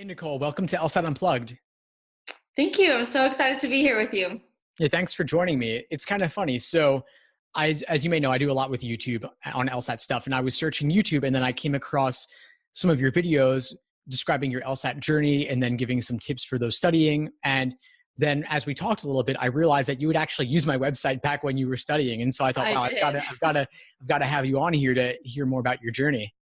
Hey, Nicole, welcome to LSAT Unplugged. Thank you. I'm so excited to be here with you. Yeah, thanks for joining me. It's kind of funny. So, as you may know, I do a lot with YouTube on LSAT stuff, and I was searching YouTube, and then I came across some of your videos describing your LSAT journey and then giving some tips for those studying. And then, as we talked a little bit, I realized that you would actually use my website back when you were studying, and so I thought, I wow, did. I've got to have you on here to hear more about your journey.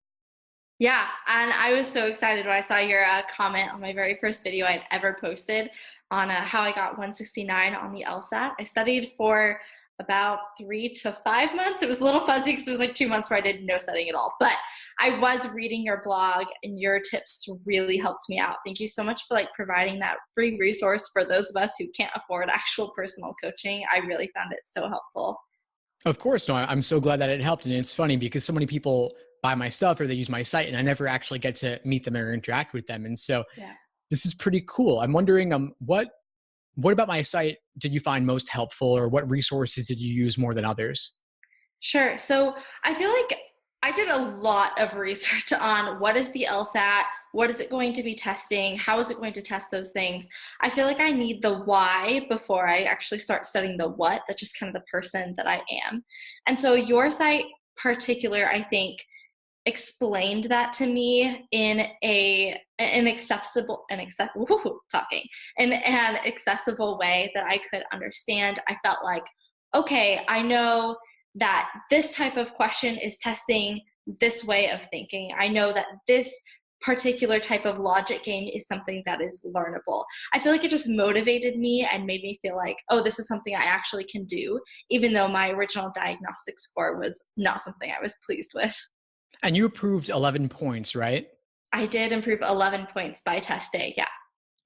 Yeah, and I was so excited when I saw your comment on my very first video I'd ever posted on how I got 169 on the LSAT. I studied for about 3 to 5 months. It was a little fuzzy because it was like 2 months where I did no studying at all. But I was reading your blog, and your tips really helped me out. Thank you so much for providing that free resource for those of us who can't afford actual personal coaching. I really found it so helpful. Of course, no, I'm so glad that it helped. And it's funny because so many people buy my stuff or they use my site and I never actually get to meet them or interact with them. And so Yeah. this is pretty cool. I'm wondering, what about my site did you find most helpful, or what resources did you use more than others? Sure. So I feel like I did a lot of research on what is the LSAT, what is it going to be testing, how is it going to test those things. I feel like I need the why before I actually start studying the what. That's just kind of the person that I am. And so your site particular, I think, explained that to me in an accessible talking in an accessible way that I could understand. I felt like, okay, I know that this type of question is testing this way of thinking. I know that this particular type of logic game is something that is learnable. I feel like it just motivated me and made me feel like, oh, this is something I actually can do, even though my original diagnostic score was not something I was pleased with. And you approved 11 points, right? I did improve 11 points by test day. Yeah,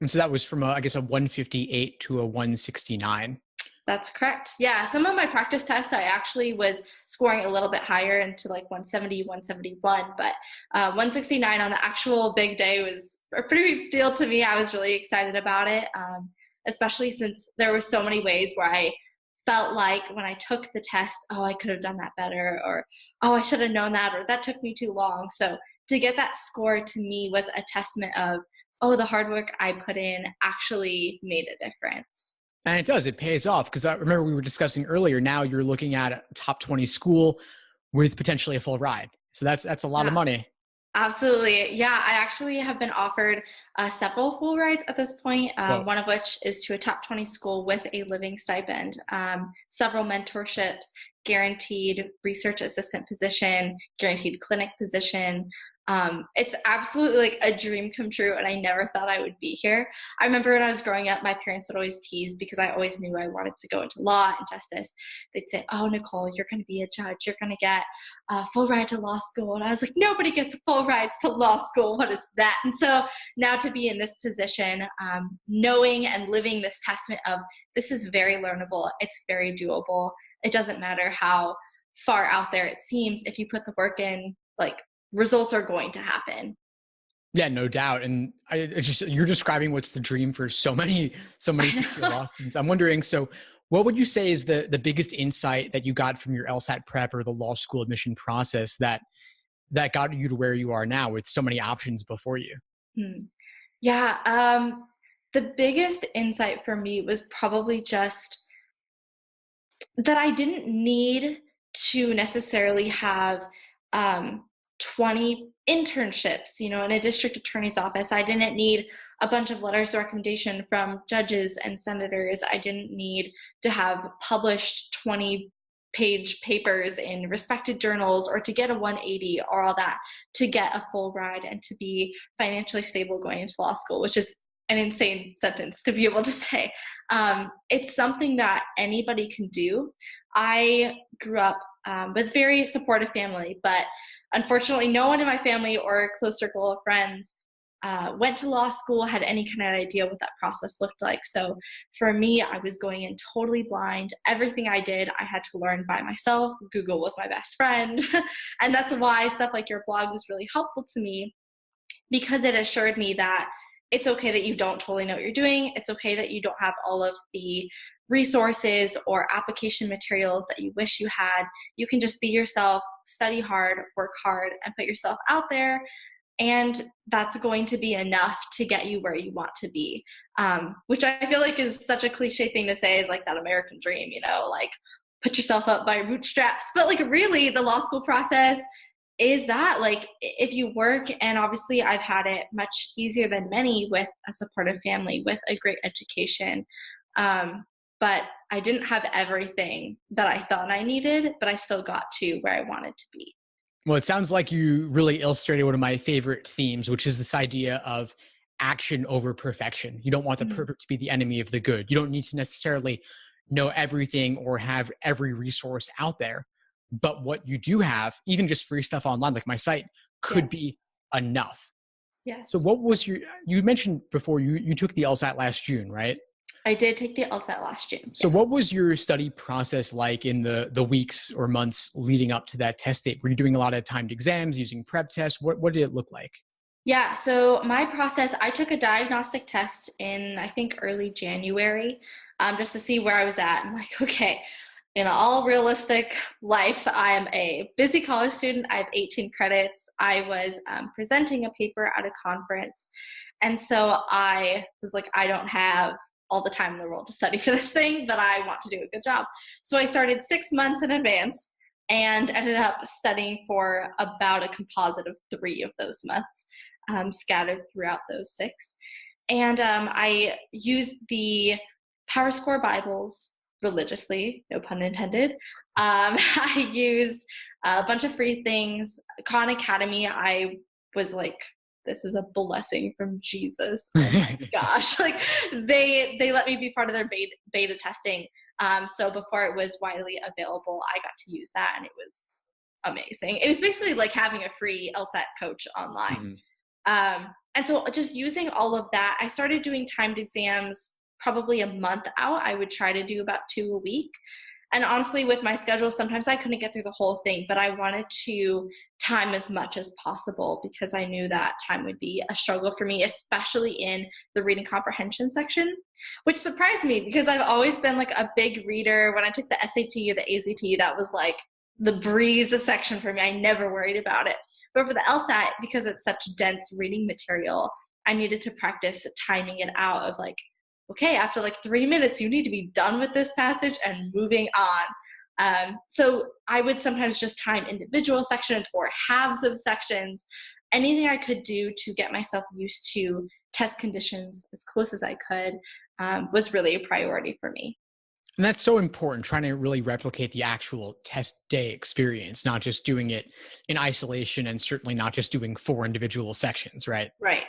And so that was from, I guess, a 158 to a 169. that's correct. Yeah, some of my practice tests, I actually was scoring a little bit higher into like 170, 171, but 169 on the actual big day was a pretty big deal to me. I was really excited about it, especially since there were so many ways where I felt like when I took the test, oh, I could have done that better, or oh, I should have known that, or that took me too long. So to get that score to me was a testament of, oh, the hard work I put in actually made a difference. And it does, it pays off, because I remember we were discussing earlier, now you're looking at a top 20 school with potentially a full ride. So that's a lot of Yeah. money. Absolutely. Yeah, I actually have been offered several full rides at this point, Whoa. one of which is to a top 20 school with a living stipend, several mentorships, guaranteed research assistant position, guaranteed clinic position. It's absolutely like a dream come true, and I never thought I would be here. I remember when I was growing up, my parents would always tease because I always knew I wanted to go into law and justice. They'd say, "Oh, Nicole, you're going to be a judge. You're going to get a full ride to law school." And I was like, nobody gets full rides to law school. What is that? And so now to be in this position, knowing and living this testament of this is very learnable, it's very doable. It doesn't matter how far out there it seems. If you put the work in, results are going to happen. Yeah, no doubt. And it's just, you're describing what's the dream for so many I future know. law students. I'm wondering, so what would you say is the biggest insight that you got from your LSAT prep or the law school admission process that got you to where you are now with so many options before you? Hmm. Yeah. The biggest insight for me was probably just that I didn't need to necessarily have um, 20 internships, in a district attorney's office. I didn't need a bunch of letters of recommendation from judges and senators. I didn't need to have published 20-page papers in respected journals or to get a 180 or all that to get a full ride and to be financially stable going into law school, which is an insane sentence to be able to say. It's something that anybody can do. I grew up with a very supportive family, but unfortunately, no one in my family or a close circle of friends went to law school, had any kind of idea what that process looked like. So for me, I was going in totally blind. Everything I did, I had to learn by myself. Google was my best friend. And that's why stuff like your blog was really helpful to me, because it assured me that it's okay that you don't totally know what you're doing. It's okay that you don't have all of the resources or application materials that you wish you had. You can just be yourself, study hard, work hard, and put yourself out there. and that's going to be enough to get you where you want to be. Which I feel like is such a cliche thing to say, is like that American dream, like put yourself up by bootstraps. But like really the law school process is that, like, if you work, and obviously I've had it much easier than many with a supportive family, with a great education. But I didn't have everything that I thought I needed, but I still got to where I wanted to be. Well, it sounds like you really illustrated one of my favorite themes, which is this idea of action over perfection. You don't want the perfect to be the enemy of the good. You don't need to necessarily know everything or have every resource out there. But what you do have, even just free stuff online, like my site, could be enough. Yes. So what was you mentioned before you took the LSAT last June, right? I did take the LSAT last June. So what was your study process like in the weeks or months leading up to that test date? Were you doing a lot of timed exams, using prep tests? What did it look like? Yeah, so my process, I took a diagnostic test in, I think, early January, just to see where I was at. I'm like, okay, in all realistic life, I am a busy college student. I have 18 credits. I was presenting a paper at a conference. And so I was like, I don't have all the time in the world to study for this thing, but I want to do a good job. So I started 6 months in advance and ended up studying for about a composite of 3 of those months, scattered throughout those 6. And I used the PowerScore Bibles religiously, no pun intended. I used a bunch of free things. Khan Academy, I was like, this is a blessing from Jesus. Oh my gosh. Like they let me be part of their beta testing. So before it was widely available, I got to use that, and it was amazing. It was basically like having a free LSAT coach online. And so just using all of that, I started doing timed exams probably a month out. I would try to do about 2 a week. And honestly, with my schedule, sometimes I couldn't get through the whole thing, but I wanted to time as much as possible because I knew that time would be a struggle for me, especially in the reading comprehension section, which surprised me because I've always been like a big reader. When I took the SAT or the ACT, that was like the breeze section for me. I never worried about it. But for the LSAT, because it's such dense reading material, I needed to practice timing it out of like, okay, after like 3 minutes, you need to be done with this passage and moving on. So I would sometimes just time individual sections or halves of sections, anything I could do to get myself used to test conditions as close as I could was really a priority for me. And that's so important, trying to really replicate the actual test day experience, not just doing it in isolation, and certainly not just doing 4 individual sections, right? Right.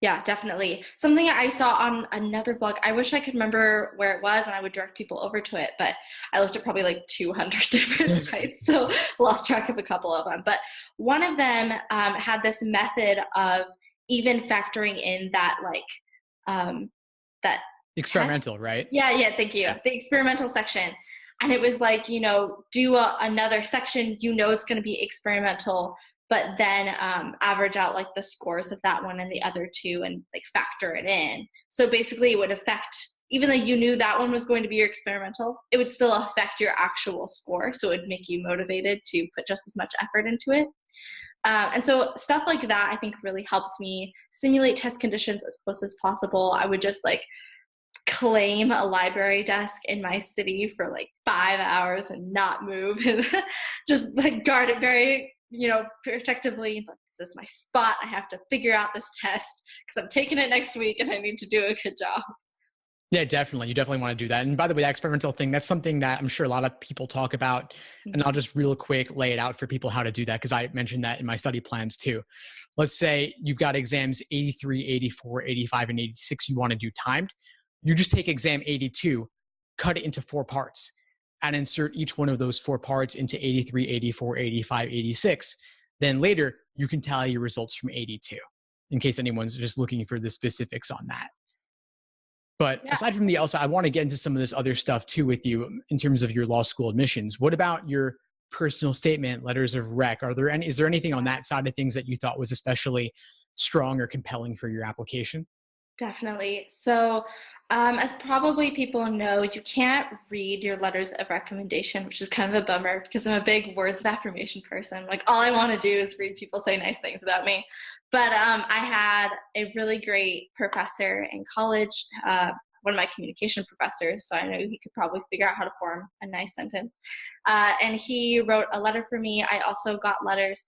Yeah, definitely. Something I saw on another blog, I wish I could remember where it was and I would direct people over to it, but I looked at probably like 200 different sites, so lost track of a couple of them. But one of them had this method of even factoring in that that experimental test. right? Yeah, thank you. The experimental section. And it was like, do another section, it's going to be experimental, but then average out like the scores of that one and the other 2 and like factor it in. So basically it would affect, even though you knew that one was going to be your experimental, it would still affect your actual score. So it would make you motivated to put just as much effort into it. And so stuff like that, I think, really helped me simulate test conditions as close as possible. I would just like claim a library desk in my city for like 5 hours and not move and just like guard it very protectively. Like, this is my spot. I have to figure out this test because I'm taking it next week and I need to do a good job. Yeah, definitely. You definitely want to do that. And by the way, that experimental thing, that's something that I'm sure a lot of people talk about. And I'll just real quick lay it out for people how to do that, because I mentioned that in my study plans too. Let's say you've got exams 83, 84, 85, and 86 you want to do timed. You just take exam 82, cut it into 4 parts, and insert each one of those 4 parts into 83, 84, 85, 86. Then later, you can tally your results from 82, in case anyone's just looking for the specifics on that. But aside from the LSAT, I want to get into some of this other stuff too with you in terms of your law school admissions. What about your personal statement, letters of rec? Is there anything on that side of things that you thought was especially strong or compelling for your application? Definitely. So, as probably people know, you can't read your letters of recommendation, which is kind of a bummer because I'm a big words of affirmation person. Like, all I want to do is read people say nice things about me. But I had a really great professor in college, one of my communication professors, so I know he could probably figure out how to form a nice sentence. And he wrote a letter for me. I also got letters.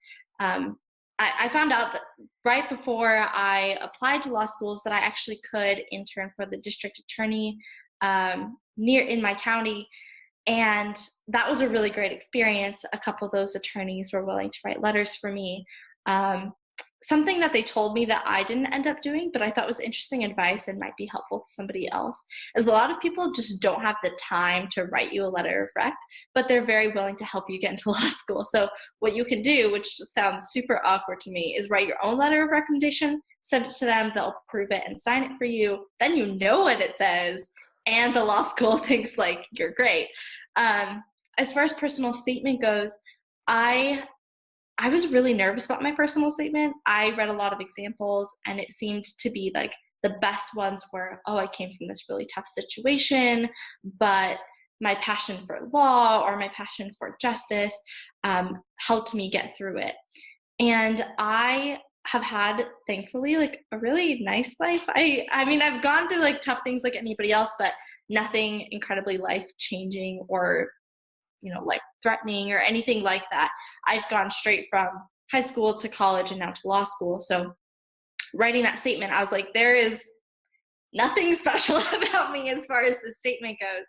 I found out that right before I applied to law schools that I actually could intern for the district attorney near in my county. And that was a really great experience. A couple of those attorneys were willing to write letters for me. Something that they told me that I didn't end up doing, but I thought was interesting advice and might be helpful to somebody else, is a lot of people just don't have the time to write you a letter of rec, but they're very willing to help you get into law school. So what you can do, which sounds super awkward to me, is write your own letter of recommendation, send it to them, they'll approve it and sign it for you. Then you know what it says, and the law school thinks like you're great. As far as personal statement goes, I was really nervous about my personal statement. I read a lot of examples, and it seemed to be like the best ones were, oh, I came from this really tough situation, but my passion for law or my passion for justice helped me get through it. And I have had, thankfully, like a really nice life. I mean, I've gone through like tough things like anybody else, but nothing incredibly life-changing or life threatening or anything like that. I've gone straight from high school to college and now to law school. So writing that statement, I was like, there is nothing special about me as far as the statement goes.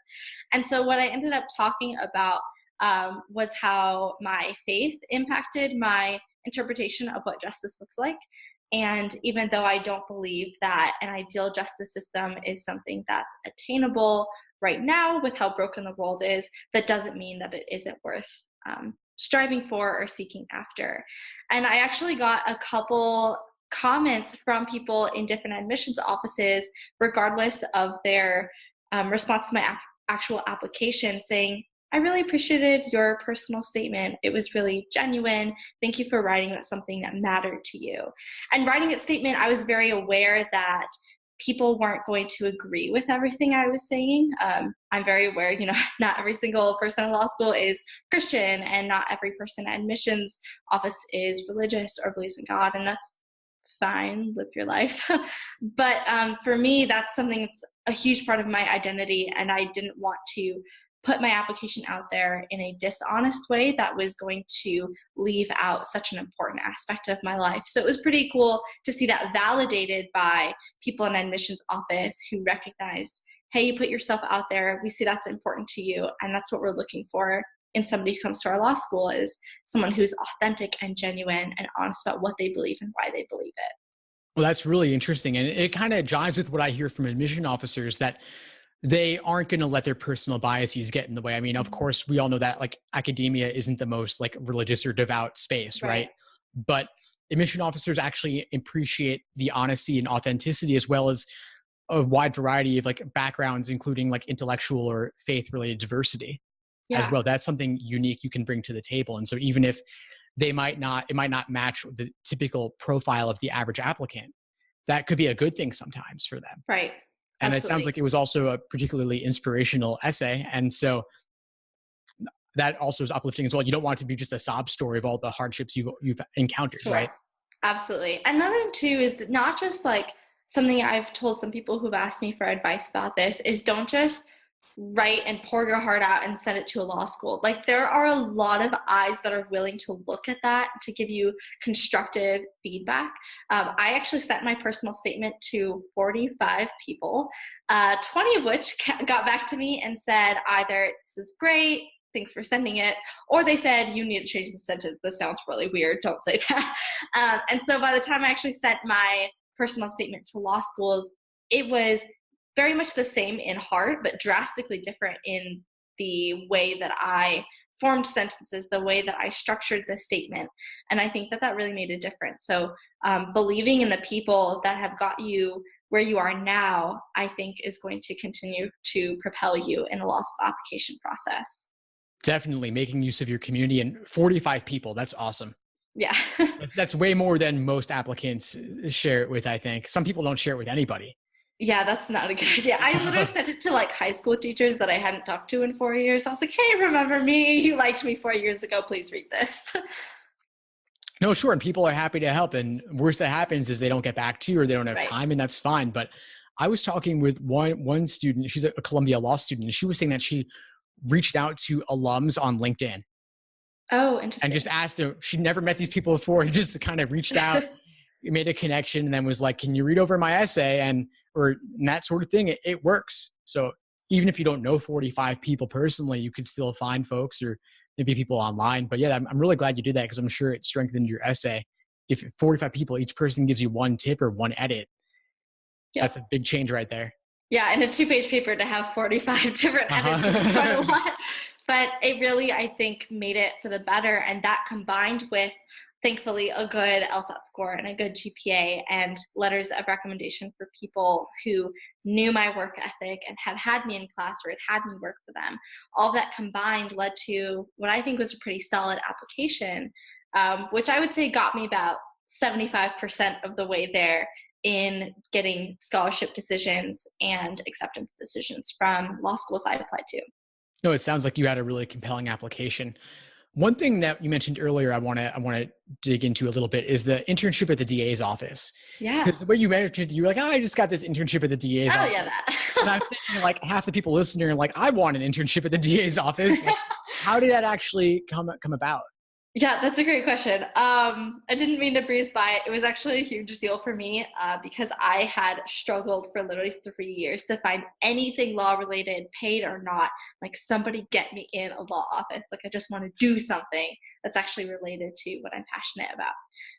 And so what I ended up talking about was how my faith impacted my interpretation of what justice looks like. And even though I don't believe that an ideal justice system is something that's attainable right now with how broken the world is, that doesn't mean that it isn't worth striving for or seeking after. And I actually got a couple comments from people in different admissions offices, regardless of their response to my actual application, saying, I really appreciated your personal statement. It was really genuine. Thank you for writing about something that mattered to you. And writing a statement, I was very aware that people weren't going to agree with everything I was saying. I'm very aware, not every single person in law school is Christian, and not every person at admissions office is religious or believes in God, and that's fine, live your life. But for me, that's something that's a huge part of my identity, and I didn't want to put my application out there in a dishonest way that was going to leave out such an important aspect of my life. So it was pretty cool to see that validated by people in admissions office who recognized, hey, you put yourself out there. We see that's important to you. And that's what we're looking for in somebody who comes to our law school, is someone who's authentic and genuine and honest about what they believe and why they believe it. Well, that's really interesting. And it kind of jives with what I hear from admission officers, that they aren't going to let their personal biases get in the way. I mean, of course, we all know that like academia isn't the most like religious or devout space, right? But admission officers actually appreciate the honesty and authenticity, as well as a wide variety of like backgrounds, including like intellectual or faith-related diversity as well. That's something unique you can bring to the table. And so even if it might not match the typical profile of the average applicant, that could be a good thing sometimes for them. Right. And Absolutely. It sounds like it was also a particularly inspirational essay. And so that also is uplifting as well. You don't want it to be just a sob story of all the hardships you've encountered, right? Absolutely. Another thing too is not just like something I've told some people who've asked me for advice about this, is don't just write and pour your heart out and send it to a law school. Like, there are a lot of eyes that are willing to look at that to give you constructive feedback. I actually sent my personal statement to 45 people, 20 of which got back to me and said either this is great, thanks for sending it, or they said you need to change the sentence, this sounds really weird, don't say that. And so by the time I actually sent my personal statement to law schools, it was very much the same in heart, but drastically different in the way that I formed sentences, the way that I structured the statement. And I think that really made a difference. So believing in the people that have got you where you are now, I think is going to continue to propel you in the law school application process. Definitely making use of your community. And 45 people, that's awesome. Yeah. That's way more than most applicants share it with, I think. Some people don't share it with anybody. Yeah, that's not a good idea. I literally sent it to like high school teachers that I hadn't talked to in 4 years. I was like, hey, remember me? You liked me 4 years ago. Please read this. No, sure. And people are happy to help. And worst that happens is they don't get back to you or they don't have Right. time, and that's fine. But I was talking with one student, she's a Columbia Law student, and she was saying that she reached out to alums on LinkedIn Oh, and interesting. just asked them, she'd never met these people before, and just kind of reached out, made a connection, and then was like, can you read over my essay? And that sort of thing. It works. So even if you don't know 45 people personally, you could still find folks or maybe people online. But yeah, I'm really glad you did that, because I'm sure it strengthened your essay. If 45 people, each person gives you one tip or one edit, that's Yep. a big change right there. Yeah, and a 2-page paper to have 45 different edits is quite a Uh-huh. lot. But it really, I think, made it for the better. And that combined with, thankfully, a good LSAT score and a good GPA and letters of recommendation for people who knew my work ethic and had had me in class or had me work for them. All of that combined led to what I think was a pretty solid application, which I would say got me about 75% of the way there in getting scholarship decisions and acceptance decisions from law schools I applied to. No, it sounds like you had a really compelling application. One thing that you mentioned earlier, I want to dig into a little bit, is the internship at the DA's office. Yeah. Because the way you mentioned, you were like, "Oh, I just got this internship at the DA's Oh, office," yeah, and I'm that. thinking like half the people listening are like, "I want an internship at the DA's office." Like, how did that actually come about? Yeah, that's a great question. I didn't mean to breeze by it. It was actually a huge deal for me because I had struggled for literally 3 years to find anything law related, paid or not. Like, somebody get me in a law office. Like, I just want to do something that's actually related to what I'm passionate about.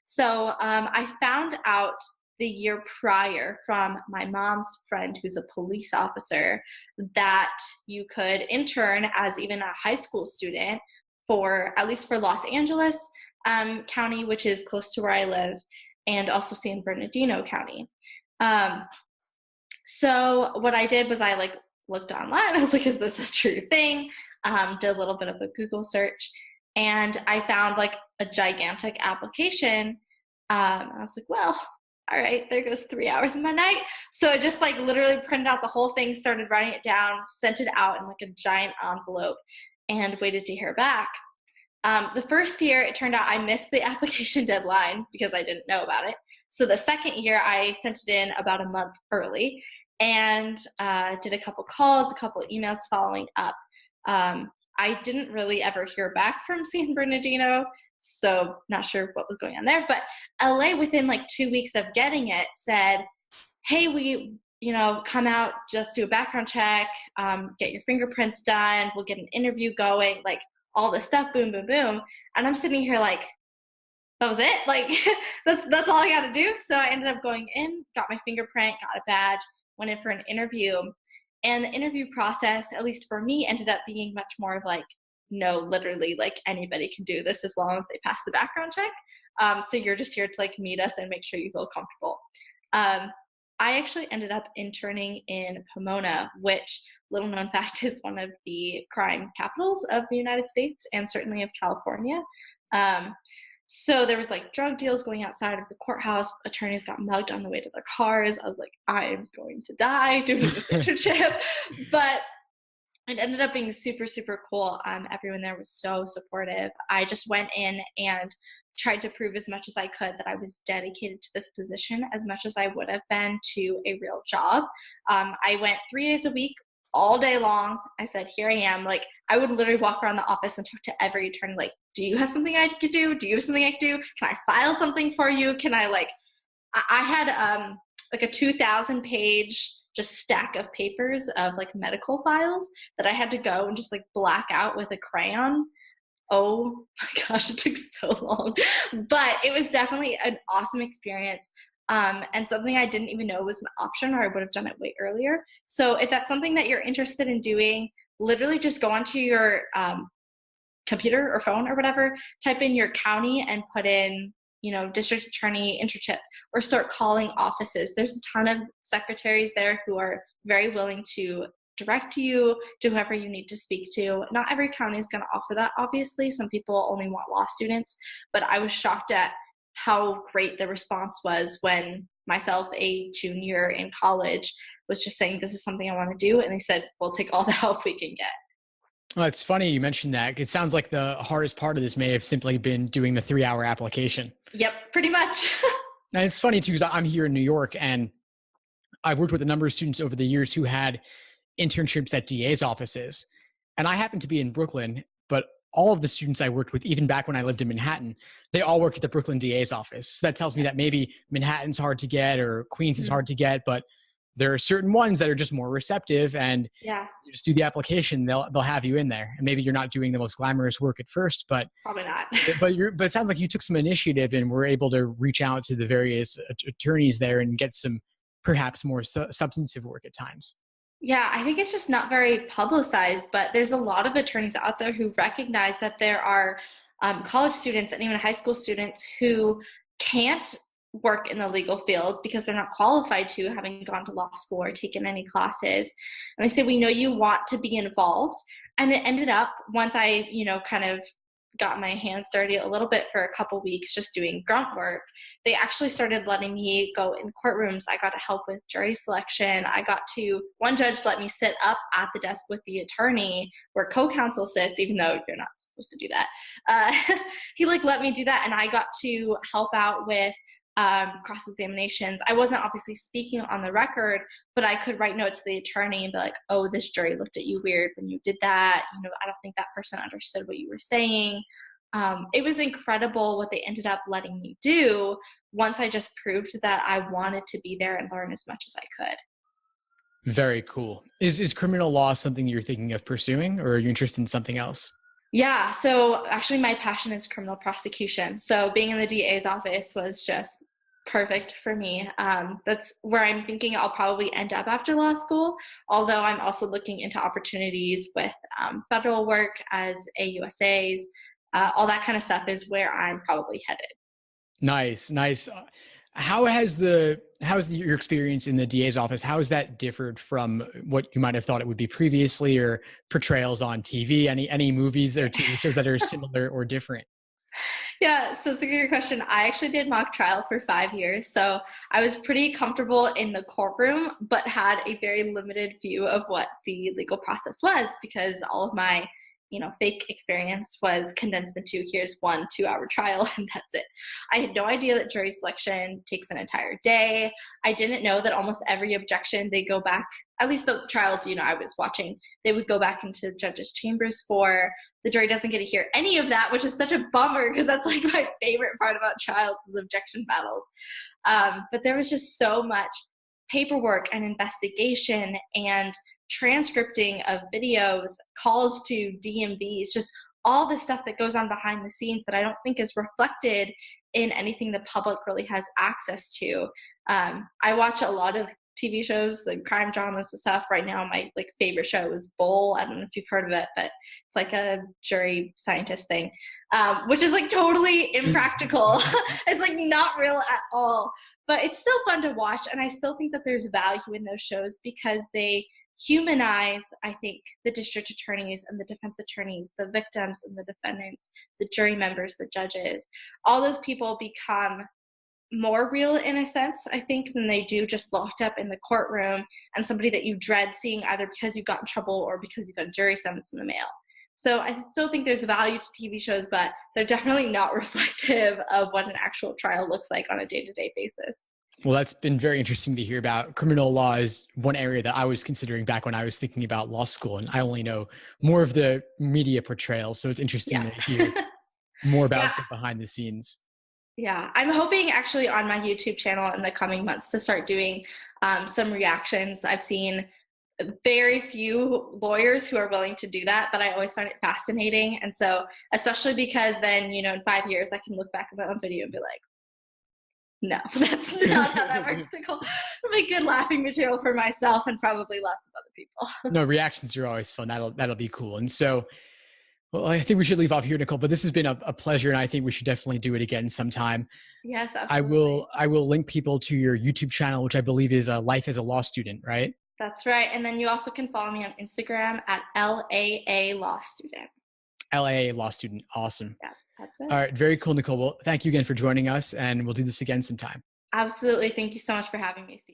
So I found out the year prior from my mom's friend, who's a police officer, that you could intern as even a high school student for, at least for Los Angeles County, which is close to where I live, and also San Bernardino County. Um, so what I did was I like looked online. I was like, is this a true thing? Did a little bit of a Google search, and I found like a gigantic application. I was like, well, all right, there goes 3 hours of my night. So I just like literally printed out the whole thing, started writing it down, sent it out in like a giant envelope, and waited to hear back. The first year, it turned out I missed the application deadline because I didn't know about it. So the second year, I sent it in about a month early and did a couple calls, a couple emails following up. I didn't really ever hear back from San Bernardino, so not sure what was going on there. But LA, within like 2 weeks of getting it, said, hey, we, come out, just do a background check, get your fingerprints done, we'll get an interview going, like all this stuff, boom, boom, boom. And I'm sitting here like, that was it? Like, that's all I got to do? So I ended up going in, got my fingerprint, got a badge, went in for an interview. And the interview process, at least for me, ended up being much more of like, no, literally, like anybody can do this as long as they pass the background check. So you're just here to like meet us and make sure you feel comfortable. I actually ended up interning in Pomona, which, little known fact, is one of the crime capitals of the United States and certainly of California. So there was like drug deals going outside of the courthouse. Attorneys got mugged on the way to their cars. I was like, I'm going to die doing this internship. But it ended up being super, super cool. Everyone there was so supportive. I just went in and tried to prove as much as I could that I was dedicated to this position as much as I would have been to a real job. I went 3 days a week, all day long. I said, here I am. Like, I would literally walk around the office and talk to every attorney, like, do you have something I could do? Do you have something I could do? Can I file something for you? Can I I had like a 2,000 page just stack of papers of like medical files that I had to go and just like black out with a crayon. Oh my gosh, it took so long, but it was definitely an awesome experience. And something I didn't even know was an option, or I would have done it way earlier. So if that's something that you're interested in doing, literally just go onto your computer or phone or whatever, type in your county and put in, district attorney internship, or start calling offices. There's a ton of secretaries there who are very willing to direct you to whoever you need to speak to. Not every county is going to offer that, obviously. Some people only want law students, but I was shocked at how great the response was when myself, a junior in college, was just saying, this is something I want to do. And they said, we'll take all the help we can get. Well, it's funny you mentioned that. It sounds like the hardest part of this may have simply been doing the 3-hour application. Yep, pretty much. And it's funny too, because I'm here in New York and I've worked with a number of students over the years who had internships at DA's offices. And I happen to be in Brooklyn, but all of the students I worked with, even back when I lived in Manhattan, they all worked at the Brooklyn DA's office. So that tells me that maybe Manhattan's hard to get or Queens is hard to get, but there are certain ones that are just more receptive, and Yeah, you just do the application, they'll have you in there. And maybe you're not doing the most glamorous work at first, but probably not. but it sounds like you took some initiative and were able to reach out to the various attorneys there and get some perhaps more substantive work at times. Yeah, I think it's just not very publicized, but there's a lot of attorneys out there who recognize that there are college students and even high school students who can't work in the legal field because they're not qualified to, having gone to law school or taken any classes. And they say, we know you want to be involved. And it ended up, once I, kind of got my hands dirty a little bit for a couple weeks just doing grunt work, they actually started letting me go in courtrooms. I got to help with jury selection. One judge let me sit up at the desk with the attorney where co-counsel sits, even though you're not supposed to do that. He let me do that, and I got to help out with cross-examinations. I wasn't obviously speaking on the record, but I could write notes to the attorney and be like, oh, this jury looked at you weird when you did that. I don't think that person understood what you were saying. It was incredible what they ended up letting me do once I just proved that I wanted to be there and learn as much as I could. Very cool. Is criminal law something you're thinking of pursuing, or are you interested in something else? Yeah, so actually my passion is criminal prosecution. So being in the DA's office was just perfect for me. That's where I'm thinking I'll probably end up after law school, although I'm also looking into opportunities with federal work as AUSAs. All that kind of stuff is where I'm probably headed. Nice. How has your experience in the DA's office, how has that differed from what you might have thought it would be previously, or portrayals on TV? Any movies or TV shows that are similar or different? Yeah, so it's a good question. I actually did mock trial for 5 years, so I was pretty comfortable in the courtroom, but had a very limited view of what the legal process was, because all of my fake experience was condensed into, here's 1 2-hour trial and that's it. I had no idea that jury selection takes an entire day. I didn't know that almost every objection they go back, at least the trials I was watching, they would go back into the judge's chambers for. The jury doesn't get to hear any of that, which is such a bummer because that's my favorite part about trials is objection battles. But there was just so much paperwork and investigation and transcripting of videos, calls to DMVs, just all the stuff that goes on behind the scenes that I don't think is reflected in anything the public really has access to. I watch a lot of TV shows, like crime dramas and stuff. Right now, my favorite show is Bull. I don't know if you've heard of it, but it's a jury scientist thing, which is totally impractical. It's not real at all, but it's still fun to watch. And I still think that there's value in those shows because they humanize, I think, the district attorneys and the defense attorneys, the victims and the defendants, the jury members, the judges. All those people become more real in a sense, I think, than they do just locked up in the courtroom and somebody that you dread seeing either because you got in trouble or because you got a jury summons in the mail. So I still think there's value to TV shows, but they're definitely not reflective of what an actual trial looks like on a day-to-day basis. Well, that's been very interesting to hear about. Criminal law is one area that I was considering back when I was thinking about law school, and I only know more of the media portrayals. So it's interesting to hear more about the behind the scenes. Yeah, I'm hoping actually on my YouTube channel in the coming months to start doing some reactions. I've seen very few lawyers who are willing to do that, but I always find it fascinating. And so, especially because then, in 5 years, I can look back at my own video and be like, no, that's not how that works, Nicole. It'll be good laughing material for myself and probably lots of other people. No, reactions are always fun. That'll be cool. And so, well, I think we should leave off here, Nicole, but this has been a pleasure, and I think we should definitely do it again sometime. Yes, absolutely. I will link people to your YouTube channel, which I believe is Life as a Law Student, right? That's right. And then you also can follow me on Instagram at LAA Law Student. LAA Law Student. Awesome. Yeah, that's it. All right. Very cool, Nicole. Well, thank you again for joining us, and we'll do this again sometime. Absolutely. Thank you so much for having me, Steve.